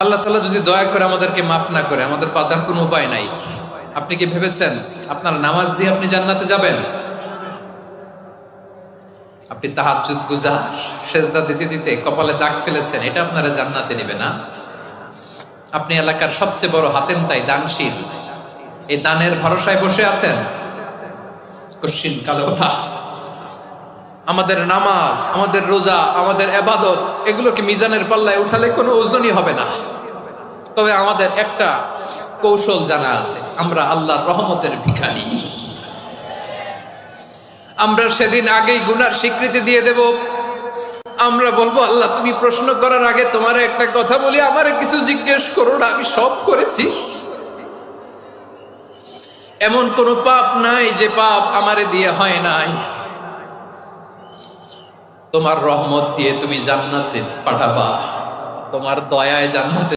আল্লাহ তাআলা যদি দয়া করে আমাদেরকে মাফ না করে, আমাদের বাঁচার কোনো উপায় নাই। আপনি কি ভেবেছেন আপনার নামাজ দিয়ে আপনি জান্নাতে যাবেন? আপনি তাহাজ্জুদ গুজার, সেজদা দিতে দিতে কপালে দাগ ফেলেছেন, এটা আপনারা জান্নাতে নেবে না? আপনি এলাকার সবচেয়ে বড় হাতেম তাই দানশীল, এই দানের ভরসায় বসে আছেন কশিন কালো না। আমাদের নামাজ, আমাদের রোজা, আমাদের ইবাদত, এগুলোকে মিজানের পাল্লায় উঠালে কোনো ওজনই হবে না। তবে আমাদের একটা কৌশল জানা আছে, আমরা আল্লাহর রহমতের ভিখারি। আমরা সেদিন আগেই গুনার স্বীকৃতি দিয়ে দেব। আমরা বলবো, আল্লাহ তুমি প্রশ্ন করার আগে তোমার একটা কথা বলি, আমারে কিছু জিজ্ঞেস করো না, আমি সব করেছি। এমন কোন পাপ নাই যে পাপ আমারে দিয়ে হয় নাই। তোমার রহমত দিয়ে তুমি জান্নাতে পাঠাবা, তোমার দয়ায় জান্নাতে